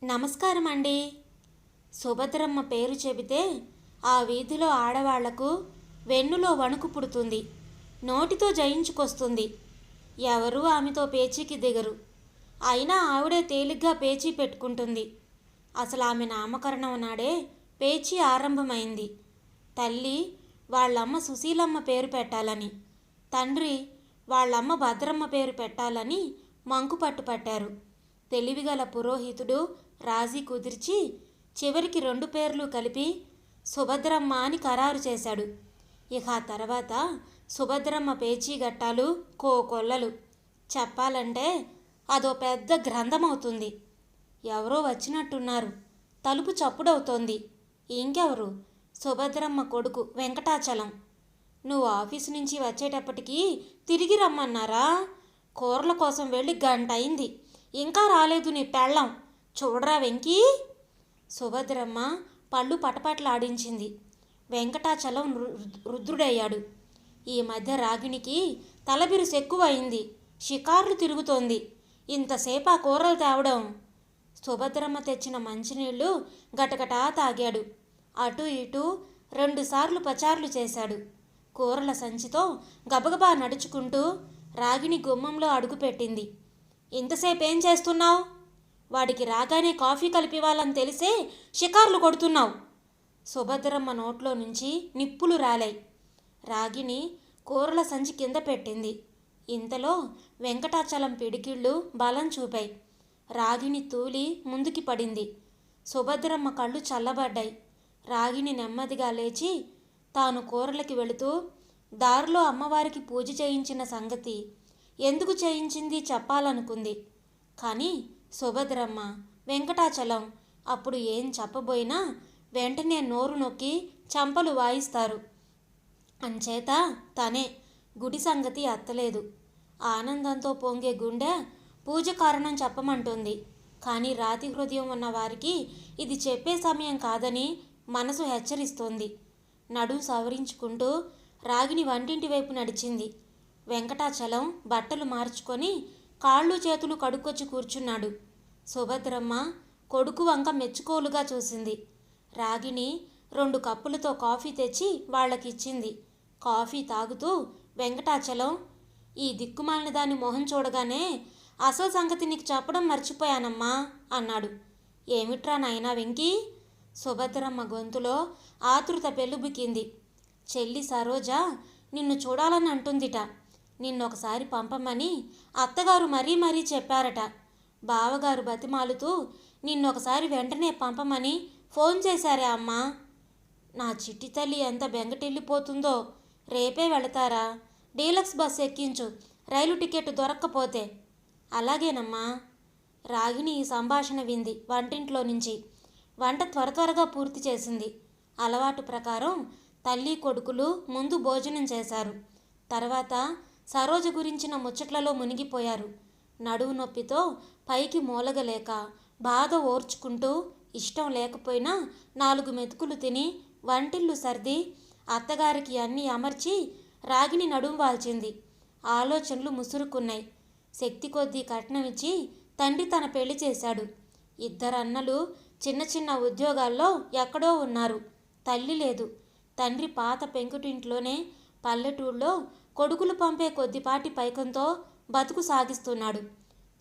నమస్కారం అండి. సుభద్రమ్మ పేరు చెబితే ఆ వీధిలో ఆడవాళ్లకు వెన్నులో వణుకు పుడుతుంది, నోటితో జయించుకొస్తుంది. ఎవరూ ఆమెతో పేచీకి దిగరు. అయినా ఆవిడే తేలిగ్గా పేచీ పెట్టుకుంటుంది. అసలు ఆమె నామకరణం నాడే పేచీ ఆరంభమైంది. తల్లి వాళ్ళమ్మ సుశీలమ్మ పేరు పెట్టాలని, తండ్రి వాళ్ళమ్మ భద్రమ్మ పేరు పెట్టాలని మంకుపట్టు పట్టారు. తెలివిగల పురోహితుడు రాజీ కుదిర్చి చివరికి 2 పేర్లు కలిపి సుభద్రమ్మ అని ఖరారు చేశాడు. ఇక ఆ తర్వాత సుభద్రమ్మ పేచీగట్టాలు కోకొల్లలు. చెప్పాలంటే అదో పెద్ద గ్రంథమవుతుంది. ఎవరో వచ్చినట్టున్నారు. తలుపు చప్పుడవుతోంది. ఇంకెవరు? సుభద్రమ్మ కొడుకు వెంకటాచలం. నువ్వు ఆఫీసు నుంచి వచ్చేటప్పటికి తిరిగి రమ్మన్నారా? కూరల కోసం వెళ్ళి గంట అయింది, ఇంకా రాలేదు నీ పెళ్ళం. చూడరా వెంకీ. సుభద్రమ్మ పళ్ళు పటపటలాడించింది. వెంకటాచలం రుద్రుడయ్యాడు. ఈ మధ్య రాగిణికి తలబిరుసు ఎక్కువయింది. షికార్లు తిరుగుతోంది. ఇంతసేపు ఆ కూరలు తేవడం. సుభద్రమ్మ తెచ్చిన మంచినీళ్లు గటగటా తాగాడు. అటు ఇటు 2 సార్లు పచార్లు చేశాడు. కూరల సంచితో గబగబా నడుచుకుంటూ రాగిణి గుమ్మంలో అడుగుపెట్టింది. ఇంతసేపు ఏం చేస్తున్నావు? వాడికి రాగానే కాఫీ కలిపివ్వాలని తెలిసే షికార్లు కొడుతున్నావు. సుభద్రమ్మ నోట్లో నుంచి నిప్పులు రాలాయి. రాగిణి కూరల సంచి కింద పెట్టింది. ఇంతలో వెంకటాచలం పిడికిళ్ళు బలం చూపాయి. రాగిణి తూలి ముందుకి పడింది. సుభద్రమ్మ కళ్ళు చల్లబడ్డాయి. రాగిణి నెమ్మదిగా లేచి తాను కూరలకి వెళుతూ దారిలో అమ్మవారికి పూజ చేయించిన సంగతి ఎందుకు చేయించింది చెప్పాలనుకుంది. కానీ సుభద్రమ్మ, వెంకటాచలం అప్పుడు ఏం చెప్పబోయినా వెంటనే నోరు నొక్కి చంపలు వాయిస్తారు. అంచేత తనే గుడి సంగతి అత్తలేదు. ఆనందంతో పొంగే గుండె పూజ కారణం చెప్పమంటుంది. కానీ రాతి హృదయం ఉన్న వారికి ఇది చెప్పే సమయం కాదని మనసు హెచ్చరిస్తోంది. నడుం సవరించుకుంటూ రాగిణి వంటింటి వైపు నడిచింది. వెంకటాచలం బట్టలు మార్చుకొని కాళ్ళు చేతులు కడుక్కొచ్చి కూర్చున్నాడు. సుభద్రమ్మ కొడుకు వంక మెచ్చుకోలుగా చూసింది. రాగిణి 2 కప్పులతో కాఫీ తెచ్చి వాళ్ళకిచ్చింది. కాఫీ తాగుతూ వెంకటాచలం, ఈ దిక్కుమాలిన దాని మొహం చూడగానే అసలు సంగతి నీకు చెప్పడం మర్చిపోయానమ్మా అన్నాడు. ఏమిట్రా నాయనా వెంకీ? సుభద్రమ్మ గొంతులో ఆతృత పెళ్ళుబికింది. చెల్లి సరోజ నిన్ను చూడాలని అంటుందిట. నిన్నొకసారి పంపమని అత్తగారు మరీ మరీ చెప్పారట. బావగారు బతిమాలుతూ నిన్నొకసారి వెంటనే పంపమని ఫోన్ చేశారే అమ్మా. నా చిట్టి తల్లి ఎంత బెంగటిల్లిపోతుందో. రేపే వెళతారా? డీలక్స్ బస్ ఎక్కించు, రైలు టికెట్ దొరక్కపోతే. అలాగేనమ్మా. రాగిణి ఈ సంభాషణ వింది వంటింట్లో నుంచి. వంట త్వరగా పూర్తి చేసింది. అలవాటు ప్రకారం తల్లి కొడుకులు ముందు భోజనం చేశారు. తర్వాత సరోజ గురించిన ముచ్చట్లలో మునిగిపోయారు. నడువు నొప్పితో పైకి మూలగలేక బాధ ఓర్చుకుంటూ ఇష్టం లేకపోయినా 4 మెతుకులు తిని వంటిల్లు సర్ది అత్తగారికి అన్నీ అమర్చి రాగిణి నడుం వాల్చింది. ఆలోచనలు ముసురుకున్నాయి. శక్తి కొద్దీ కట్నం ఇచ్చి తండ్రి తన పెళ్లి చేశాడు. 2 అన్నలు చిన్న చిన్న ఉద్యోగాల్లో ఎక్కడో ఉన్నారు. తల్లి లేదు. తండ్రి పాత పెంకుటింట్లోనే పల్లెటూళ్ళలో కొడుకులు పంపే కొద్దిపాటి పైకంతో బతుకు సాగిస్తున్నాడు.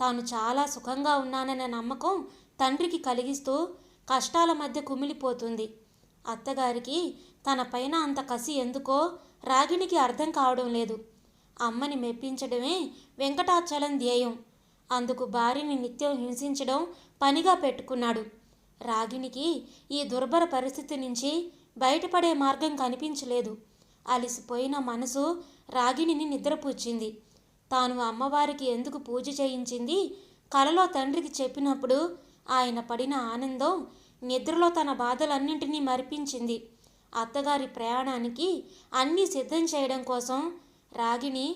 తాను చాలా సుఖంగా ఉన్నాననే నమ్మకం తండ్రికి కలిగిస్తూ కష్టాల మధ్య కుమిలిపోతుంది. అత్తగారికి తన పైన అంత కసి ఎందుకో రాగిణికి అర్థం కావడం లేదు. అమ్మని మెప్పించడమే వెంకటాచలం ధ్యేయం. అందుకు భార్యని నిత్యం హింసించడం పనిగా పెట్టుకున్నాడు. రాగిణికి ఈ దుర్భర పరిస్థితి నుంచి బయటపడే మార్గం కనిపించలేదు. అలిసిపోయిన మనసు రాగిణిని నిద్రపుచ్చింది. తాను అమ్మవారికి ఎందుకు పూజ చేయించింది కలలో తండ్రికి చెప్పినప్పుడు ఆయన పడిన ఆనందం నిద్రలో తన బాధలన్నింటినీ మరిపించింది. అత్తగారి ప్రయాణానికి అన్నీ సిద్ధం చేయడం కోసం రాగిణి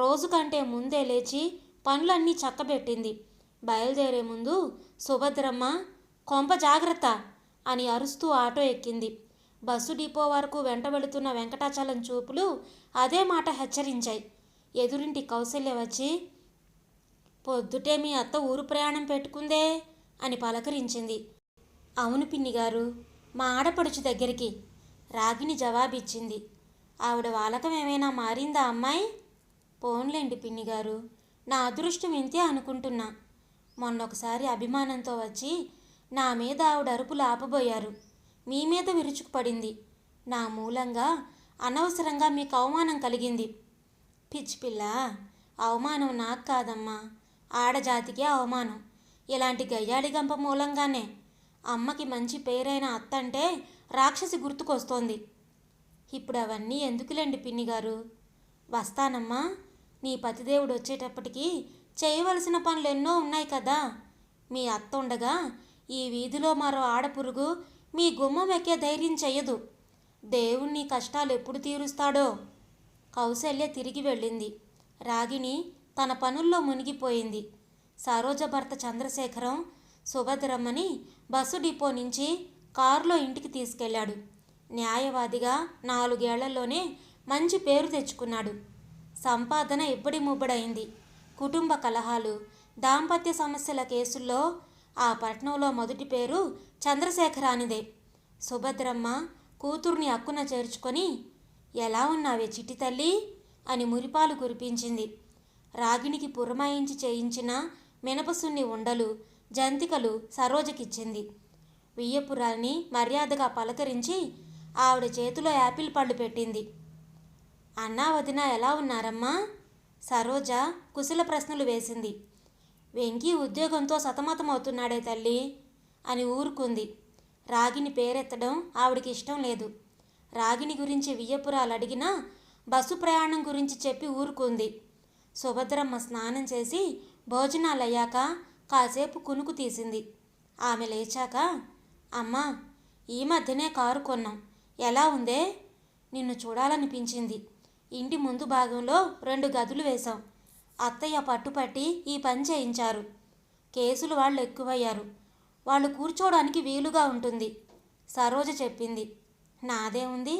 రోజు కంటే ముందే లేచి పనులన్నీ చక్కబెట్టింది. బయలుదేరే ముందు సుభద్రమ్మ, కొంప జాగ్రత్త అని అరుస్తూ ఆటో ఎక్కింది. బస్సు డిపో వరకు వెంట వెళుతున్న వెంకటాచలం చూపులు అదే మాట హెచ్చరించాయి. ఎదురింటి కౌసల్య వచ్చి, పొద్దుటే మీ అత్త ఊరు ప్రయాణం పెట్టుకుందే, అని పలకరించింది. అవును పిన్నిగారు, మా ఆడపడుచు దగ్గరికి రాగిని జవాబిచ్చింది. ఆవిడ వాలకం ఏమైనా మారిందా అమ్మాయి? పోన్లేండి పిన్నిగారు, నా అదృష్టం ఇంతే అనుకుంటున్నా. మొన్నొకసారి అభిమానంతో వచ్చి నా మీద ఆవిడ అరుపులు ఆపబోయారు. మీ మీద విరుచుకుపడింది. నా మూలంగా అనవసరంగా మీకు అవమానం కలిగింది. పిచ్చిపిల్ల, అవమానం నాకు కాదమ్మా, ఆడజాతికే అవమానం. ఇలాంటి గయ్యాళి గంప మూలంగానే అమ్మకి మంచి పేరైన అత్తంటే రాక్షసి గుర్తుకొస్తోంది. ఇప్పుడు అవన్నీ ఎందుకులేండి పిన్నిగారు. వస్తానమ్మా. నీ పతిదేవుడు వచ్చేటప్పటికి చేయవలసిన పనులు ఎన్నో ఉన్నాయి కదా. మీ అత్త ఉండగా ఈ వీధిలో మరో ఆడపురుగు మీ గుమ్మం ఎక్కే ధైర్యం చెయ్యదు. దేవుణ్ణి కష్టాలు ఎప్పుడు తీరుస్తాడో. కౌసల్య తిరిగి వెళ్ళింది. రాగిణి తన పనుల్లో మునిగిపోయింది. సరోజ భర్త చంద్రశేఖరం సుభద్రమ్మని బస్సు డిపో నుంచి కారులో ఇంటికి తీసుకెళ్లాడు. న్యాయవాదిగా 4 ఏళ్లలోనే మంచి పేరు తెచ్చుకున్నాడు. సంపాదన ఇబ్బడి ముబ్బడైంది. కుటుంబ కలహాలు, దాంపత్య సమస్యల కేసుల్లో ఆ పట్నంలో మొదటి పేరు చంద్రశేఖరానిదే. సుభద్రమ్మ కూతుర్ని అక్కున చేర్చుకొని, ఎలా ఉన్నావే చిట్టి తల్లి అని మురిపాలు కురిపించింది. రాగిణికి పురమాయించి చేయించిన మినపసున్ని ఉండలు, జంతికలు సరోజకిచ్చింది. వియ్యపురాల్ని మర్యాదగా పలకరించి ఆవిడ చేతిలో యాపిల్ పళ్ళు పెట్టింది. అన్నా వదిన ఎలా ఉన్నారమ్మా? సరోజ కుశల ప్రశ్నలు వేసింది. వెంకీ ఉద్యోగంతో సతమతమవుతున్నాడే తల్లి అని ఊరుకుంది. రాగిణి పేరెత్తడం ఆవిడికి ఇష్టం లేదు. రాగిణి గురించి వియ్యపురాలు అడిగినా బస్సు ప్రయాణం గురించి చెప్పి ఊరుకుంది. సుభద్రమ్మ స్నానం చేసి భోజనాలయ్యాక కాసేపు కునుకు తీసింది. ఆమె లేచాక, అమ్మా, ఈ మధ్యనే కారు కొన్నాం, ఎలా ఉందే? నిన్ను చూడాలనిపించింది. ఇంటి ముందు భాగంలో 2 గదులు వేశాం. అత్తయ్య పట్టుపట్టి ఈ పని చేయించారు. కేసులు వాళ్ళు ఎక్కువయ్యారు. వాళ్ళు కూర్చోవడానికి వీలుగా ఉంటుంది సరోజ చెప్పింది. నాదే ఉంది,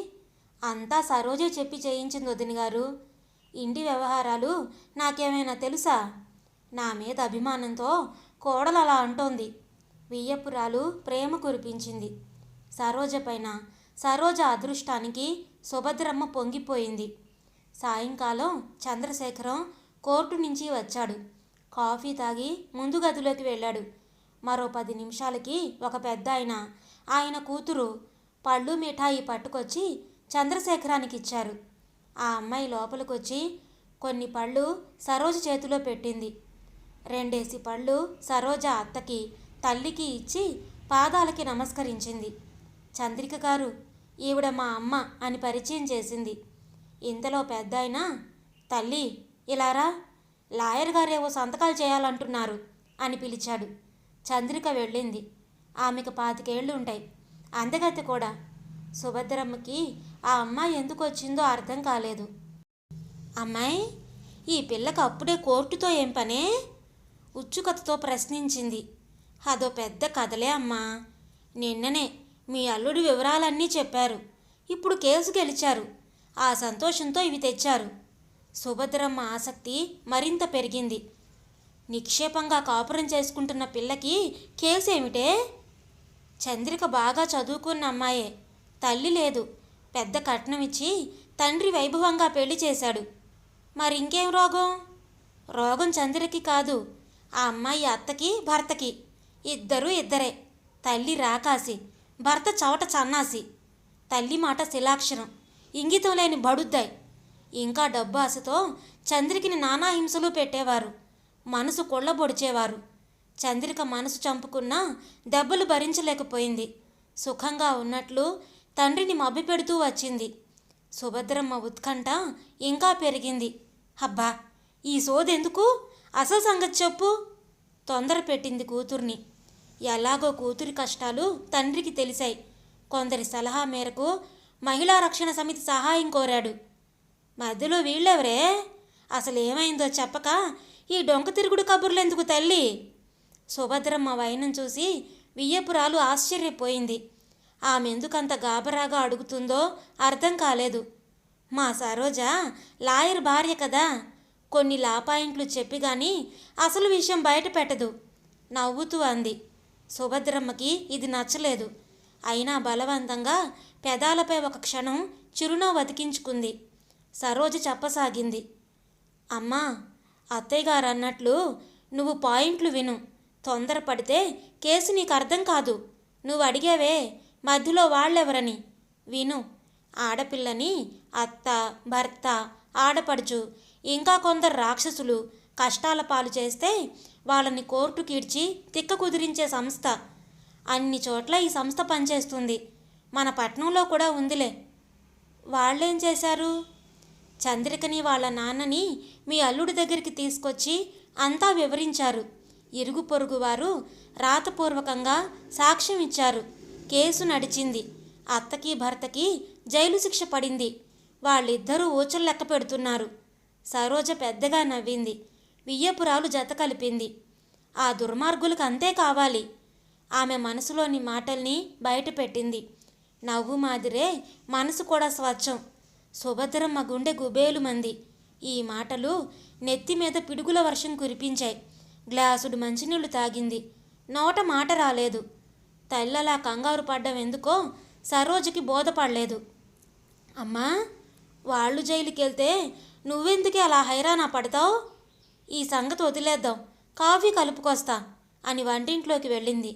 అంతా సరోజే చెప్పి చేయించింది వదిన గారు. ఇంటి వ్యవహారాలు నాకేమైనా తెలుసా? నా మీద అభిమానంతో కోడలు అలా అంటోంది. వియ్యపురాలు ప్రేమ కురిపించింది సరోజ పైన. సరోజ అదృష్టానికి సుభద్రమ్మ పొంగిపోయింది. సాయంకాలం చంద్రశేఖరం కోర్టు నుంచి వచ్చాడు. కాఫీ తాగి ముందు గదిలోకి వెళ్ళాడు. మరో 10 నిమిషాలకి ఒక పెద్ద ఆయన కూతురు పళ్ళు మిఠాయి పట్టుకొచ్చి చంద్రశేఖరానికి ఇచ్చారు. ఆ అమ్మాయి లోపలికొచ్చి కొన్ని పళ్ళు సరోజ చేతిలో పెట్టింది. 2 పళ్ళు సరోజ అత్తకి, తల్లికి ఇచ్చి పాదాలకి నమస్కరించింది. చంద్రిక గారు, ఈవిడ మా అమ్మ అని పరిచయం చేసింది. ఇంతలో పెద్దాయన, తల్లి ఇలారా, లాయర్ గారేవో సంతకాలు చేయాలంటున్నారు అని పిలిచాడు. చంద్రిక వెళ్ళింది. ఆమెకు 25 ఏళ్ళు ఉంటాయి. అందగత్తె కూడా. సుభద్రమ్మకి ఆ అమ్మాయి ఎందుకు వచ్చిందో అర్థం కాలేదు. అమ్మాయి, ఈ పిల్లకి అప్పుడే కోర్టుతో ఏం పనే? ఉత్సుకతతో ప్రశ్నించింది. అదో పెద్ద కథలే అమ్మా. నిన్ననే మీ అల్లుడి వివరాలన్నీ చెప్పారు. ఇప్పుడు కేసు గెలిచారు. ఆ సంతోషంతో ఇవి తెచ్చారు. సుభద్రమ్మ ఆసక్తి మరింత పెరిగింది. నిక్షేపంగా కాపురం చేసుకుంటున్న పిల్లకి కేసేమిటే? చంద్రిక బాగా చదువుకున్న అమ్మాయే. తల్లి లేదు. పెద్ద కట్నం ఇచ్చి తండ్రి వైభవంగా పెళ్లి చేశాడు. మరి ఇంకేం రోగం? రోగం చంద్రకి కాదు, ఆ అమ్మాయి అత్తకి భర్తకి. ఇద్దరూ ఇద్దరే. తల్లి రాకాసి, భర్త చవట చన్నాసి. తల్లి మాట శిలాక్షరం, ఇంగితం లేని బడుద్దాయి. ఇంకా డబ్బు ఆశతో చంద్రికని నానా హింసలు పెట్టేవారు. మనసు కొళ్ళబొడిచేవారు. చంద్రిక మనసు చంపుకున్నా దెబ్బలు భరించలేకపోయింది. సుఖంగా ఉన్నట్లు తండ్రిని మభ్యపెడుతూ వచ్చింది. సుభద్రమ్మ ఉత్కంఠ ఇంకా పెరిగింది. అబ్బా, ఈ సోదెందుకు? అసలు సంగతి చెప్పు. తొందర పెట్టింది కూతుర్ని. ఎలాగో కూతురి కష్టాలు తండ్రికి తెలిసాయి. కొందరి సలహా మేరకు మహిళా రక్షణ సమితి సహాయం కోరాడు. మధ్యలో వీళ్ళెవరే? అసలు ఏమైందో చెప్పక ఈ డొంక తిరుగుడు కబుర్లెందుకు తల్లి? సుభద్రమ్మ వైనం చూసి వియ్యపురాలు ఆశ్చర్యపోయింది. ఆమెందుకంత గాబరాగా అడుగుతుందో అర్థం కాలేదు. మా సరోజ లాయర్ భార్య కదా, కొన్ని లా పాయింట్లు చెప్పి కానీ అసలు విషయం బయట పెట్టదు. నవ్వుతూ అంది. సుభద్రమ్మకి ఇది నచ్చలేదు. అయినా బలవంతంగా పెదాలపై ఒక క్షణం చిరునవ్వు అతికించుకుంది. సరోజ చెప్పసాగింది. అమ్మా, అత్తయ్య గారు అన్నట్లు నువ్వు పాయింట్లు విను. తొందరపడితే కేసు నీకు అర్థం కాదు. నువ్వు అడిగావే మధ్యలో వాళ్ళెవరని, విను. ఆడపిల్లని అత్త, భర్త, ఆడపడుచు, ఇంకా కొందరు రాక్షసులు కష్టాల పాలు చేస్తే వాళ్ళని కోర్టుకి ఈడ్చి తిక్క కుదిరించే సంస్థ. అన్ని చోట్ల ఈ సంస్థ పనిచేస్తుంది. మన పట్నంలో కూడా ఉందిలే. వాళ్ళేం చేశారు? చంద్రికని వాళ్ళ నాన్నని మీ అల్లుడి దగ్గరికి తీసుకొచ్చి అంతా వివరించారు. ఇరుగు పొరుగు వారు రాతపూర్వకంగా సాక్ష్యం ఇచ్చారు. కేసు నడిచింది. అత్తకి భర్తకి జైలు శిక్ష పడింది. వాళ్ళిద్దరూ ఊచలు లెక్క పెడుతున్నారు. సరోజ పెద్దగా నవ్వింది. వియ్యపురాలు జత కలిపింది. ఆ దుర్మార్గులకు అంతే కావాలి. ఆమె మనసులోని మాటల్ని బయటపెట్టింది. నవ్వు మాదిరే మనసు కూడా స్వచ్ఛం. సుభద్రమ్మ గుండె గుబేలుమంది. ఈ మాటలు నెత్తి మీద పిడుగుల వర్షం కురిపించాయి. గ్లాసుడు మంచినీళ్లు తాగింది. నోట మాట రాలేదు. తల్లలా కంగారు పడ్డం ఎందుకో సరోజకి బోధపడలేదు. అమ్మా, వాళ్ళు జైలుకి వెళ్తే నువ్వెందుకే అలా హైరానా పడతావు? ఈ సంగతి వదిలేద్దాం, కాఫీ కలుపుకొస్తా అని వంటింట్లోకి వెళ్ళింది.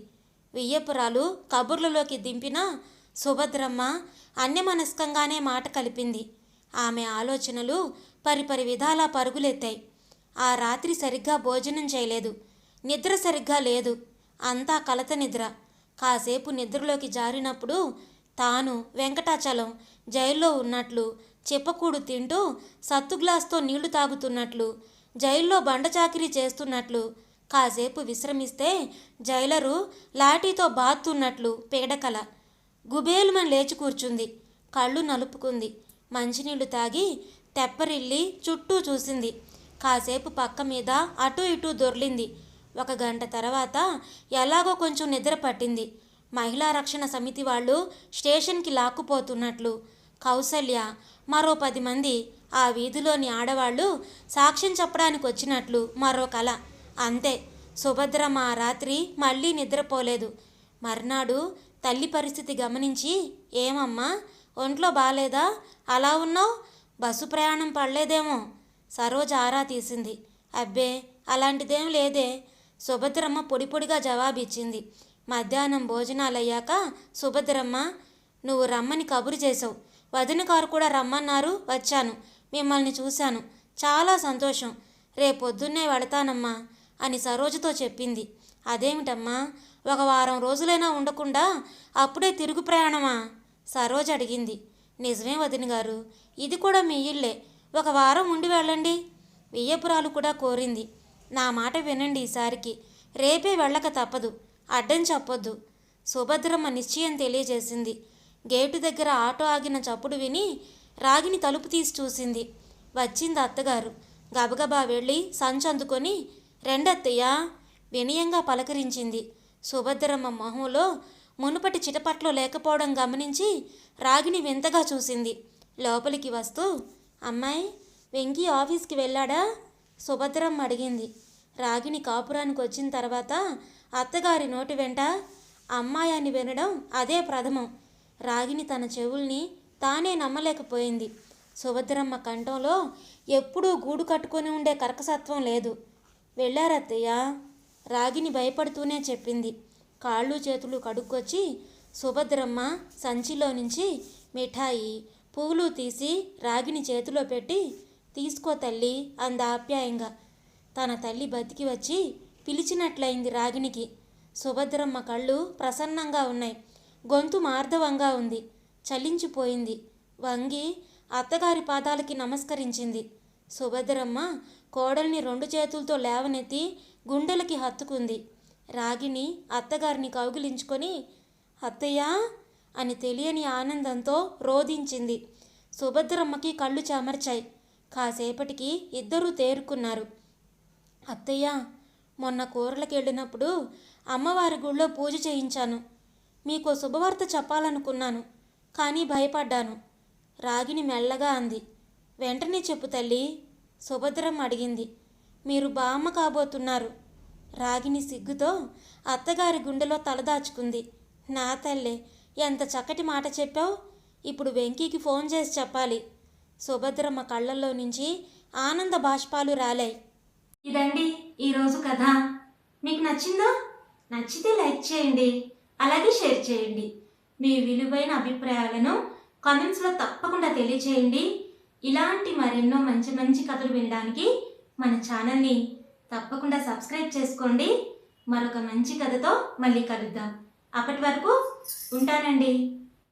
వియ్యపురాలు కబుర్లలోకి దింపిన సుభద్రమ్మ అన్యమనస్కంగానే మాట కలిపింది. ఆమె ఆలోచనలు పరిపరి విధాలా పరుగులెత్తాయి. ఆ రాత్రి సరిగ్గా భోజనం చేయలేదు. నిద్ర సరిగ్గా లేదు. అంతా కలత నిద్ర. కాసేపు నిద్రలోకి జారినప్పుడు తాను వెంకటాచలం జైల్లో ఉన్నట్లు, చెప్పకూడు తింటూ సత్తు గ్లాస్తో నీళ్లు తాగుతున్నట్లు, జైల్లో బండచాకిరీ చేస్తున్నట్లు, కాసేపు విశ్రమిస్తే జైలరు లాఠీతో బాతున్నట్లు పీడకల. గుబేలుమని లేచి కూర్చుంది. కళ్ళు నలుపుకుంది. మంచినీళ్లు తాగి తెప్పరిల్లి చుట్టూ చూసింది. కాసేపు పక్క మీద అటూ ఇటూ దొర్లింది. 1 గంట తర్వాత ఎలాగో కొంచెం నిద్ర పట్టింది. మహిళా రక్షణ సమితి వాళ్ళు స్టేషన్కి లాక్కుపోతున్నట్లు, కౌసల్య, మరో 10 మంది, ఆ వీధిలోని ఆడవాళ్ళు సాక్ష్యం చెప్పడానికి వచ్చినట్లు మరో కల. అంతే. సుభద్రమ్మ ఆ రాత్రి మళ్ళీ నిద్రపోలేదు. మర్నాడు తల్లి పరిస్థితి గమనించి, ఏమమ్మా, ఒంట్లో బాలేదా? అలా ఉన్నావు? బస్సు ప్రయాణం పడలేదేమో? సరోజ ఆరా తీసింది. అబ్బే, అలాంటిదేం లేదే. సుభద్రమ్మ పొడిపొడిగా జవాబిచ్చింది. మధ్యాహ్నం భోజనాలయ్యాక సుభద్రమ్మ, నువ్వు రమ్మని కబురు చేసావు. వదిన గారు కూడా రమ్మన్నారు, వచ్చాను. మిమ్మల్ని చూశాను, చాలా సంతోషం. రేపొద్దున్నే వెళతానమ్మా అని సరోజతో చెప్పింది. అదేమిటమ్మా, 1 వారం రోజులైనా ఉండకుండా అప్పుడే తిరుగు ప్రయాణమా? సరోజ అడిగింది. నిజమే వదిన గారు, ఇది కూడా మీ ఇల్లే. 1 వారం ఉండి వెళ్ళండి. వియ్యపురాలు కూడా కోరింది. నా మాట వినండి ఈసారికి. రేపే వెళ్ళక తప్పదు. అడ్డం చెప్పొద్దు. సుభద్రమ్మ నిశ్చయం తెలియజేసింది. గేటు దగ్గర ఆటో ఆగిన చప్పుడు విని రాగిని తలుపు తీసి చూసింది. వచ్చింది అత్తగారు. గబగబా వెళ్ళి సంచందుకొని, రెండత్తయ్యా వినయంగా పలకరించింది. సుభద్రమ్మ మొహంలో మునుపటి చిటపట్లో లేకపోవడం గమనించి రాగిని వింతగా చూసింది. లోపలికి వస్తూ, అమ్మాయి, వెంకీ ఆఫీస్కి వెళ్ళాడా? సుభద్రమ్మ అడిగింది. రాగిని కాపురానికి వచ్చిన తర్వాత అత్తగారి నోటి వెంట అమ్మాయి అని వినడం అదే ప్రథమం. రాగిని తన చెవుల్ని తానే నమ్మలేకపోయింది. సుభద్రమ్మ కంఠంలో ఎప్పుడూ గూడు కట్టుకొని ఉండే కర్కసత్వం లేదు. వెళ్ళారత్తయ్య, రాగిని భయపడుతూనే చెప్పింది. కాళ్ళు చేతులు కడుక్కొచ్చి సుభద్రమ్మ సంచిలో నుంచి మిఠాయి, పువ్వులు తీసి రాగిని చేతిలో పెట్టి, తీసుకో తల్లి అంద ఆప్యాయంగా. తన తల్లి బతికి వచ్చి పిలిచినట్లయింది రాగినికి. సుభద్రమ్మ కళ్ళు ప్రసన్నంగా ఉన్నాయి. గొంతు మార్ధవంగా ఉంది. చలించిపోయింది. వంగి అత్తగారి పాదాలకి నమస్కరించింది. సుభద్రమ్మ కోడల్ని 2 చేతులతో లేవనెత్తి గుండెలకి హత్తుకుంది. రాగిని అత్తగారిని కౌగిలించుకొని, అత్తయ్యా అని తెలియని ఆనందంతో రోదించింది. సుభద్రమ్మకి కళ్ళు చెమర్చాయి. కాసేపటికి ఇద్దరూ తేరుకున్నారు. అత్తయ్య, మొన్న కూరలకు వెళ్ళినప్పుడు అమ్మవారి గుళ్ళో పూజ చేయించాను. మీకు శుభవార్త చెప్పాలనుకున్నాను, కానీ భయపడ్డాను. రాగిని మెల్లగా అంది. వెంటనే చెప్పు తల్లి, సుభద్రమ్మ అడిగింది. మీరు బామ్మ కాబోతున్నారు. రాగిని సిగ్గుతో అత్తగారి గుండెలో తలదాచుకుంది. నా తల్లే, ఎంత చక్కటి మాట చెప్పావు. ఇప్పుడు వెంకీకి ఫోన్ చేసి చెప్పాలి. సుభద్రమ్మ కళ్ళల్లో నుంచి ఆనంద బాష్పాలు రాలాయి. ఇదండి ఈరోజు కథ. మీకు నచ్చిందా? నచ్చితే లైక్ చేయండి, అలాగే షేర్ చేయండి. మీ విలువైన అభిప్రాయాలను కామెంట్స్లో తప్పకుండా తెలియచేయండి. ఇలాంటి మరెన్నో మంచి మంచి కథలు వినడానికి మన ఛానల్ని తప్పకుండా సబ్స్క్రైబ్ చేసుకోండి. మరొక మంచి కథతో మళ్ళీ కలుద్దాం. అప్పటి వరకు ఉంటానండి.